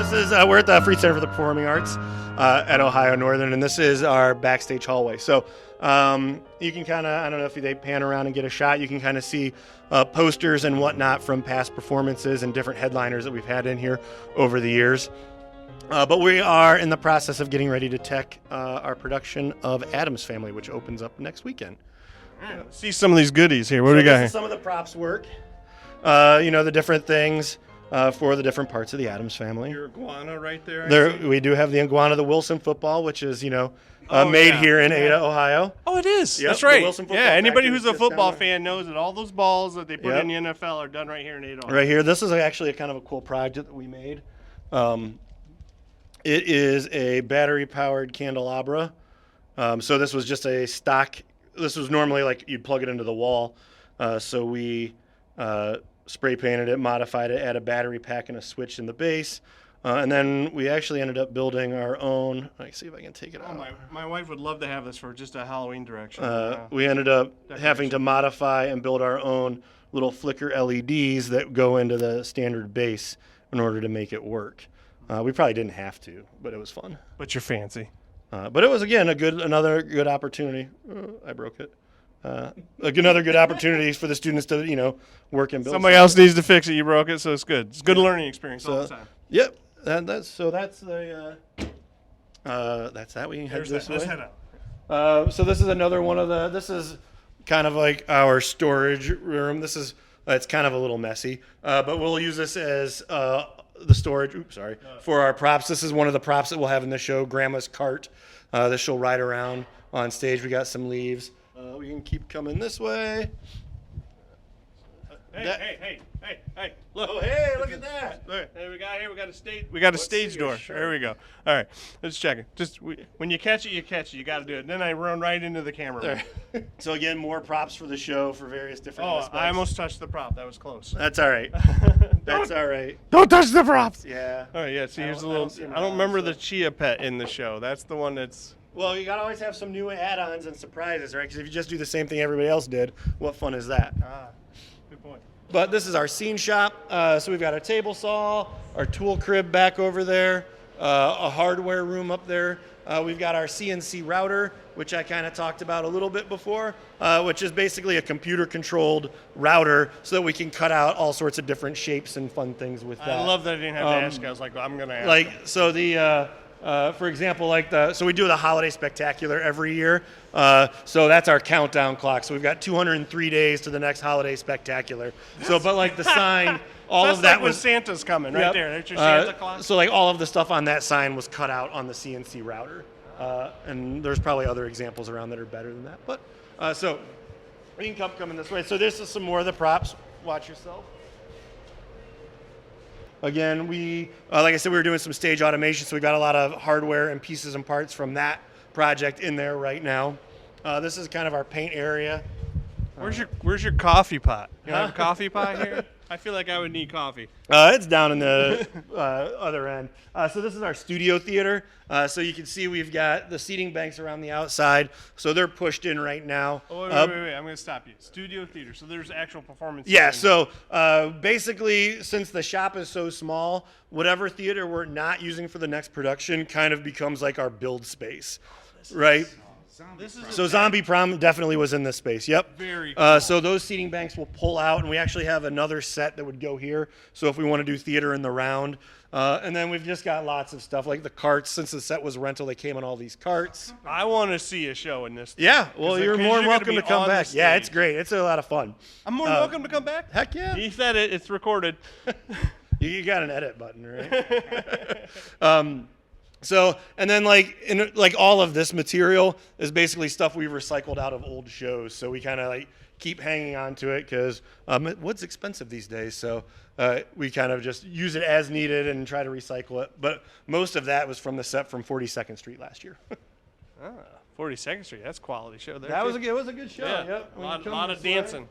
this is we're at the Free Center for the Performing Arts at Ohio Northern, and this is our backstage hallway. So you can kind of, I don't know if they pan around and get a shot, you can kind of see posters and whatnot from past performances and different headliners that we've had in here over the years. But we are in the process of getting ready to tech our production of Addams Family, which opens up next weekend. See some of these goodies here. What do we got here? Some of the props work, the different things for the different parts of the Addams Family. Your iguana right there. We do have the iguana, the Wilson football, which is, made here in Ada, Ohio. Oh, it is. Yep, That's right. Yeah, anybody who's a football fan knows that all those balls that they put in the NFL are done right here in Ada, Ohio. Right here. This is actually a kind of a cool project that we made. It is a battery-powered candelabra. So this was just a stock. This was normally like you'd plug it into the wall. So we spray painted it, modified it, add a battery pack and a switch in the base. And then we actually ended up building our own. Let's see if I can take it out. My wife would love to have this for just a Halloween direction. We ended up having to modify and build our own little flicker LEDs that go into the standard base in order to make it work. We probably didn't have to, but it was fun. But you're fancy. But it was, again, another good opportunity. I broke it. Another good opportunity for the students to, work and build. Somebody else needs to fix it. You broke it, so it's good. It's good learning experience all the time. Yep. That's the. That's that. We can head this way. Let's head out. So this is another one of the. This is kind of like our storage room. It's kind of a little messy, but we'll use this as the storage. For our props. This is one of the props that we'll have in the show. Grandma's cart. This she'll ride around on stage. We got some leaves. We can keep coming this way. Hey! Look! Oh, hey! Look at that! Hey, we got a stage. We got a stage door. Sure. There we go. All right, let's check it. When you catch it, you catch it. You got to do it. Then I run right into the camera. So again, more props for the show for various different aspects. I almost touched the prop. That was close. That's all right. That's all right. Don't touch the props. Yeah. All right. Yeah. See, here's a little. I don't remember the Chia Pet in the show. That's the one that's. Well, you gotta always have some new add-ons and surprises, right? Because if you just do the same thing everybody else did, what fun is that? Good point. But this is our scene shop. So we've got our table saw, our tool crib back over there, a hardware room up there. We've got our CNC router, which I kind of talked about a little bit before, which is basically a computer-controlled router so that we can cut out all sorts of different shapes and fun things with that. I love that I didn't have to ask. I was like, I'm going to ask. For example, so we do the Holiday Spectacular every year. So that's our countdown clock. So we've got 203 days to the next Holiday Spectacular. So, but like the sign, all That's of that like when Santa's coming right there. That's your Santa clock. So like all of the stuff on that sign was cut out on the CNC router. And there's probably other examples around that are better than that. But so we can come in this way. So this is some more of the props. Watch yourself. Again, like I said, we were doing some stage automation, so we got a lot of hardware and pieces and parts from that project in there right now. This is kind of our paint area. Where's your coffee pot? You have a coffee pot here? I feel like I would need coffee. It's down in the other end. So this is our studio theater. So you can see we've got the seating banks around the outside. So they're pushed in right now. Oh, wait. I'm going to stop you. Studio theater. So there's actual performance. Yeah. So basically, since the shop is so small, whatever theater we're not using for the next production kind of becomes like our build space, right? So Zombie Prom definitely was in this space. Yep. Very cool. So those seating banks will pull out, and we actually have another set that would go here. So if we want to do theater in the round. And then we've just got lots of stuff like the carts. Since the set was rental, they came on all these carts. I want to see a show in this. Yeah. Well, you're more than welcome to come back. Yeah, it's great. It's a lot of fun. I'm more than welcome to come back. Heck yeah. He said it. It's recorded. You got an edit button, right? So, and then like all of this material is basically stuff we recycled out of old shows. So we kind of like keep hanging on to it because wood's expensive these days. So we kind of just use it as needed and try to recycle it. But most of that was from the set from 42nd Street last year. 42nd Street. That's quality show there. It was a good show. Yeah. Yep. A lot of dancing.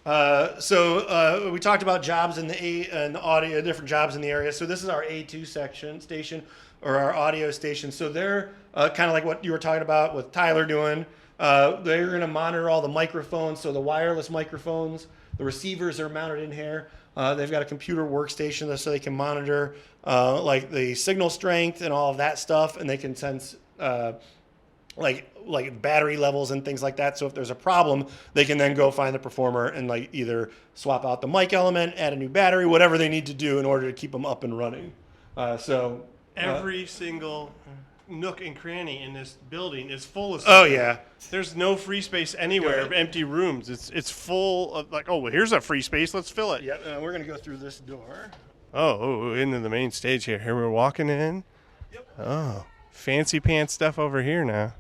So we talked about jobs in the audio, different jobs in the area. So this is our A2 station, or our audio station. So they're kind of like what you were talking about with Tyler doing. They're going to monitor all the microphones, so the wireless microphones The receivers are mounted in here. They've got a computer workstation so they can monitor like the signal strength and all of that stuff, and they can sense like battery levels and things like that. So if there's a problem, they can then go find the performer and like either swap out the mic element, add a new battery, whatever they need to do in order to keep them up and running. Every single nook and cranny in this building is full of Oh stuff. yeah. There's no free space anywhere of empty rooms. It's full of like, oh, well, here's a free space. Let's fill it. Yep. We're gonna go through this door. Oh, into the main stage here. Here we're walking in. Yep. Oh, fancy pants stuff over here now.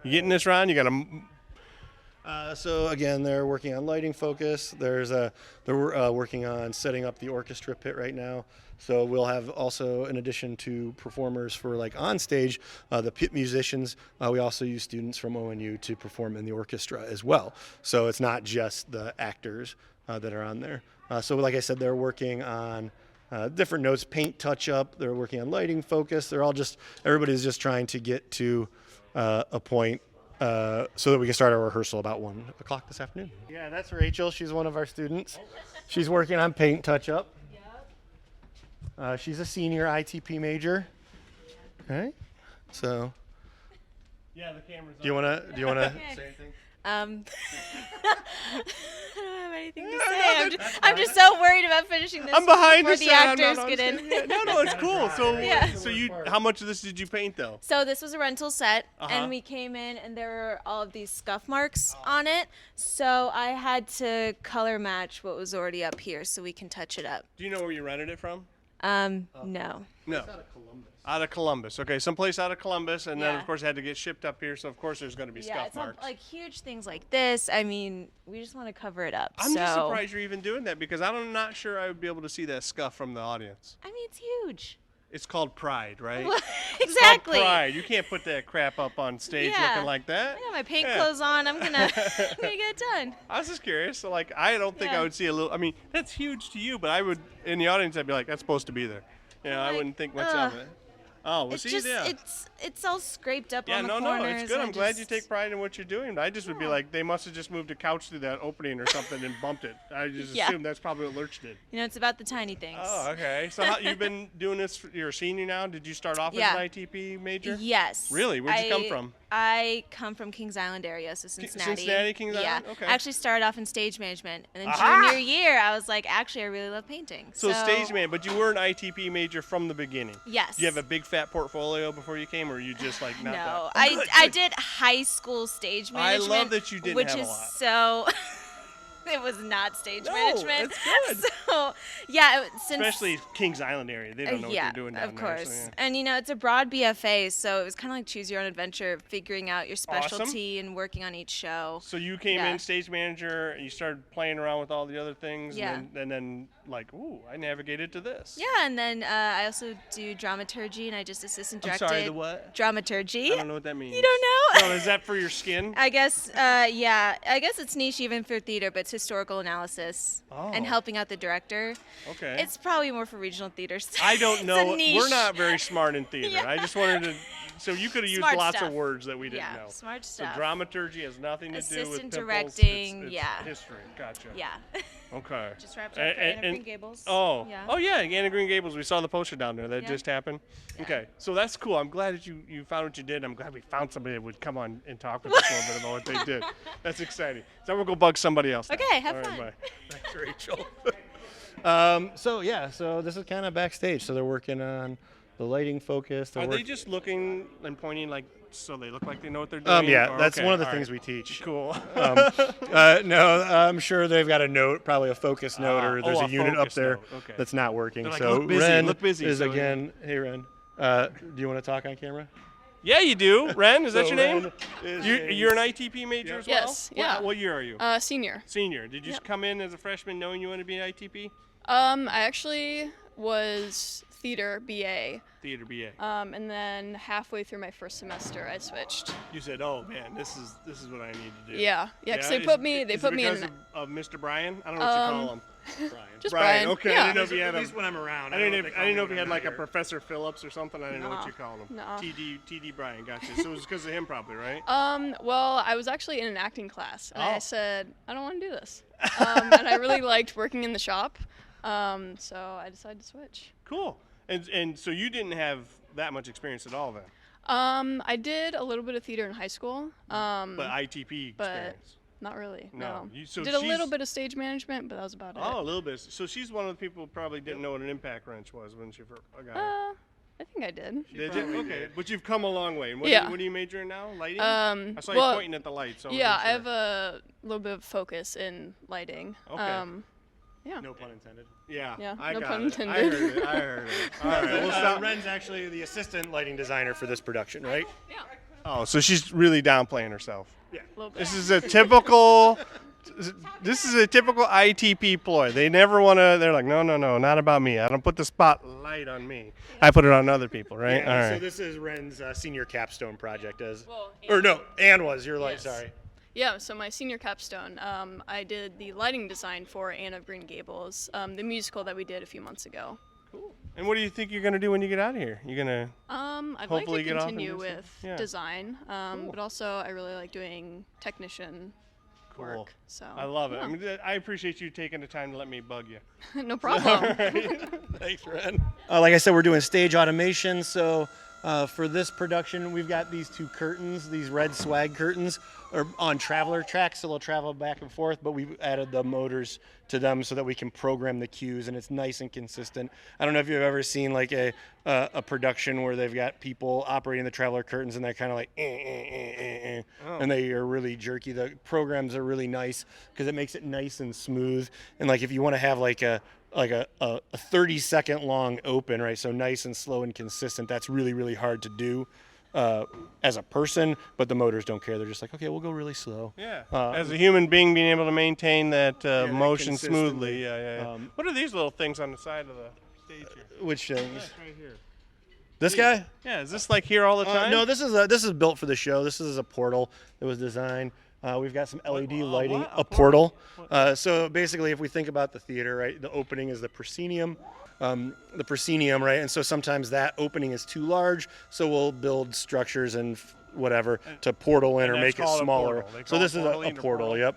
You getting this, Ron? You got a... So again, they're working on lighting focus. They're working on setting up the orchestra pit right now. So we'll have also, in addition to performers for like on stage, the pit musicians. We also use students from ONU to perform in the orchestra as well. So it's not just the actors that are on there. So like I said, they're working on different notes, paint touch up. They're working on lighting focus. Everybody's just trying to get to a point so that we can start our rehearsal about 1 o'clock this afternoon. Yeah, that's Rachel. She's one of our students. She's working on paint touch-up. She's a senior ITP major. Okay, so. Yeah, the camera's on. Do you wanna say anything? I don't have anything to say. I'm just so worried about finishing this I'm behind before the the actors get in. No, it's cool. So, Yeah. How much of this did you paint though? So this was a rental set, Uh-huh. and we came in, and there were all of these scuff marks on it. So I had to color match what was already up here, so we can touch it up. Do you know where you rented it from? No. No. Out of Columbus. Okay, someplace out of Columbus, and then Yeah. of course it had to get shipped up here. So of course there's going to be Yeah, scuff it's not, marks. like huge things like this. I mean, we just want to cover it up. I'm just so. surprised you're even doing that because I'm not sure I would be able to see that scuff from the audience. I mean, it's huge. It's called pride, right? Exactly. It's called pride. You can't put that crap up on stage Yeah. looking like that. I got my paint Yeah. clothes on. I'm gonna get it done. I was just curious. So like, I don't think I Yeah. would see a little. I mean, that's huge to you, but I would in the audience. I'd be like, that's supposed to be there. You know, I Like, wouldn't think much of it. Oh, well, It's see, just yeah. it's all scraped up Yeah, on the no, corners. it's good. I I'm glad you just- take pride in what you're doing. I just would be like, they must have just moved a couch through that opening or something and bumped it. I just Yeah. assumed that's probably what Lurch did. You know, it's about the tiny things. Oh, okay. So you've been doing this, you're a senior now? Did you start off Yeah. as an ITP major? Yes. Really? Where'd you come from? I come from Kings Island area, so Cincinnati. Cincinnati, Kings yeah. Island? Okay. I actually started off in stage management, and then Aha! junior year, I was like, actually, I really love painting. So stage man, but you were an ITP major from the beginning. Yes. Do you have a big fat portfolio before you came, or are you just like not No, that? I did high school stage I management. love that you didn't which have a is lot. so. It was not stage management. That's good. So, yeah, since Especially Kings Island area. They don't know yeah, what they're doing down of there. course. So, yeah. And you know, it's a broad BFA, so it was kind of like choose your own adventure, figuring out your specialty and working on each show. So you came Yeah. in stage manager, and you started playing around with all the other things, Yeah. and then like, ooh, I navigated to this. Yeah, and then I also do dramaturgy, and I just assistant I'm directed. sorry, the what? Dramaturgy. I don't know what that means. You don't know? No, is that for your skin? I guess, yeah. I guess it's niche even for theater, but it's historical analysis and Oh. helping out the director. Okay. It's probably more for regional theaters. I don't It's know. a niche. We're not very smart in theater. Yeah. I just wanted to. So you could have used Smart lots stuff. of words that we didn't Yeah, know. smart So stuff. dramaturgy has nothing to do with Assistant pimples. directing, It's yeah. history. Gotcha. Yeah. Okay. Just wrapped up for Anna Green Gables. Oh. Yeah. Oh yeah, Anna Green Gables. We saw the poster down there. That Yeah. just happened. Yeah. Okay. So that's cool. I'm glad that you found what you did. I'm glad we found somebody that would come on and talk with us a little bit about what they did. That's exciting. So we'll go bug somebody else now. Okay, have All right, fun. bye. Thanks, Rachel. So this is kind of backstage. So they're working on the lighting focus. Are they just looking and pointing like so they look like they know what they're doing? Yeah, Or- that's okay, one of the all things right. we teach. Cool. No, I'm sure they've got a note, probably a focus note, or there's oh, a a unit up focus there note, okay. that's not working. They're like, so "Look busy, Ren look busy," is so- again. Hey, Ren. Do you want to talk on camera? Yeah, you do. Ren, is that So your name? Ren is You're an ITP major as well? Yes, yeah. What year are you? Senior. Senior. Did you just come in as a freshman knowing you want to be an ITP? I actually was theater BA, Theater BA. and then halfway through my first semester, I switched. You said, "Oh man, this is what I need to do." Yeah, because they Is- put me is it in. because of Mr. Brian. I don't know what you call him. Just Brian. Brian. Okay, Yeah. I didn't know if he had At a. least when I'm around. I didn't know if he he had like a Professor Phillips or something. I didn't know what No. you called him. No. TD Brian. Gotcha. So it was because of him, probably, right? Well, I was actually in an acting class, and Oh. I said, I don't want to do this. And I really liked working in the shop, so I decided to switch. Cool. And so you didn't have that much experience at all then, I did a little bit of theater in high school, but ITP but experience. not really. No. So did a little she's- bit of stage management, but that was about it. Oh, a little bit. So she's one of the people who probably didn't know what an impact wrench was when she first got here. I think I did. Did you? Okay, but you've come a long way. And what, Yeah. what are you majoring now? Lighting? I I saw you pointing at the lights. So I Yeah, wasn't I sure. have a little bit of focus in lighting. Okay. Yeah. No pun intended. Yeah, Yeah, I no got pun it. intended. I heard it. All right, we'll stop. Ren's actually the assistant lighting designer for this production, right? Yeah. Oh, so she's really downplaying herself. A little bit. This is a typical. This is a typical ITP ploy. They never want to. They're like, no, not about me. I don't put the spotlight on me. I put it on other people, right? Yeah, All so right. this is Ren's senior capstone project, Well, or no, Anne was your light. Yes. Sorry. Yeah, so my senior capstone, I did the lighting design for Anne of Green Gables, the musical that we did a few months ago. And what do you think you're gonna do when you get out of here? You're gonna. I'd Hopefully like get to off and continue do stuff. with Yeah. design, but also I really like doing technician Cool. work. So I love it. yeah. I mean, I appreciate you taking the time to let me bug you. No problem. Thanks, Ren. Like I said, we're doing stage automation. So for this production, we've got these two curtains, these red swag curtains, are on traveler tracks, so they'll travel back and forth. But we've added the motors to them so that we can program the cues, and it's nice and consistent. I don't know if you've ever seen like a production where they've got people operating the traveler curtains, and they're kind of like, and they are really jerky. The programs are really nice because it makes it nice and smooth. And like if you want to have like a 30-second long open, right? So nice and slow and consistent. That's really, really hard to do as a person, but the motors don't care. They're just like, okay, we'll go really slow. Yeah. As a human being, being able to maintain that motion consistently. smoothly. Yeah. What are these little things on the side of the stage here? Which things? Right here. This guy? Yeah. Is this like here all the time? No, this is built for the show. This is a portal that was designed. We've got some LED lighting, what? a portal. So basically, if we think about the theater, right, the opening is the proscenium. Right? And so sometimes that opening is too large, so we'll build structures and whatever to portal in and or that's make it called a smaller. portal. They So call this it is portal a into portal, portal. yep.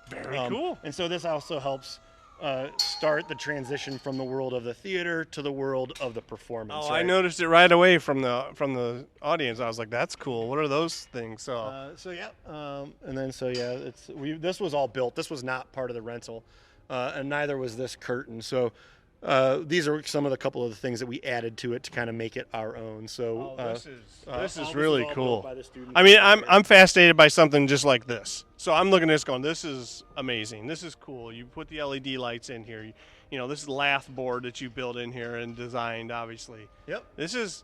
Very cool. And so this also helps start the transition from the world of the theater to the world of the performance. Oh, right? I noticed it right away from the audience. I was like, "That's cool. What are those things?" So, This was all built. This was not part of the rental, and neither was this curtain. So these are some of the couple of the things that we added to it to kind of make it our own. So this is all really all built cool. by the students. I mean, I'm fascinated by something just like this. So I'm looking at this going, "This is amazing. This is cool." You put the LED lights in here. You know, this is lath board that you built in here and designed, obviously. Yep. This is,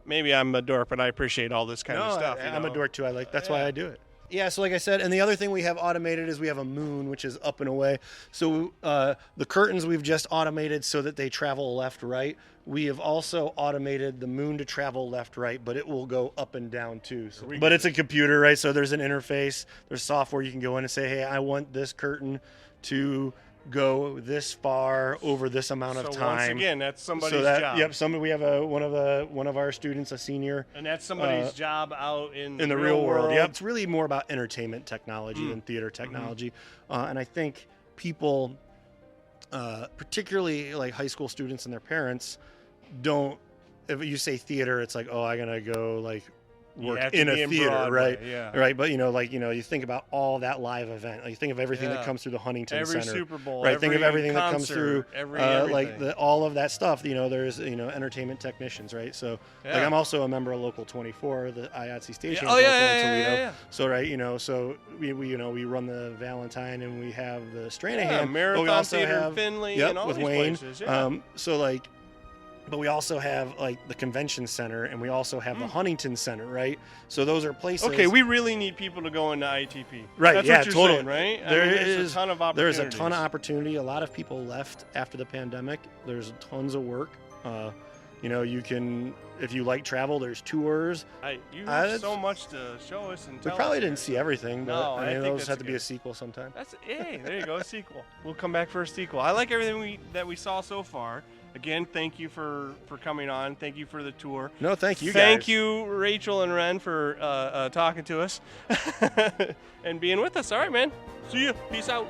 maybe I'm a dork, but I appreciate all this kind of stuff. I'm a dork too. That's why I do it. Yeah, so like I said, and the other thing we have automated is we have a moon, which is up and away. So the curtains we've just automated so that they travel left, right. We have also automated the moon to travel left, right, but it will go up and down too. So, but it's a computer, right? So there's an interface. There's software you can go in and say, hey, I want this curtain to go this far over this amount of So time. once again, that's somebody's job. Yep. We have one of our students, a senior. And that's somebody's job out in In the real world. Yep. It's really more about entertainment technology than theater technology. And I think people, particularly like high school students and their parents, don't. If you say theater, it's like, oh, I'm gonna go like work have to in a be in theater, Broadway, right? yeah. Right. But you think about all that live event. Like, you think of everything that Yeah. comes through the Huntington Every Center. Super Bowl, right. Think of every everything that comes through. concert, everything. All of that stuff. There's entertainment technicians, right? So like Yeah. I'm also a member of Local 24, the IATSE station. Oh, yeah, local in yeah, Toledo. yeah. So right, so we run the Valentine and we have the Stranahan. Marathon but we also Theater, have, Finley, yep, and all with these Wayne. places. Yeah. But we also have like the convention center, and we also have the Huntington Center, right? So those are places. Okay, we really need people to go into ITP. Right, That's yeah, what you're totally. saying, right? There's a ton of There's opportunities. a ton of opportunity. A lot of people left after the pandemic. There's tons of work. You can, if you like travel, there's tours. You have so much to show us and We tell probably us didn't here. see everything, but No, I think those that's have to be good. a sequel sometime. Hey, there you go, a sequel. We'll come back for a sequel. I like everything that we saw so far. Again, thank you for coming on. Thank you for the tour. No, thank you guys. Thank you, Rachel and Ren, for talking to us and being with us. All right, man. See you. Peace out.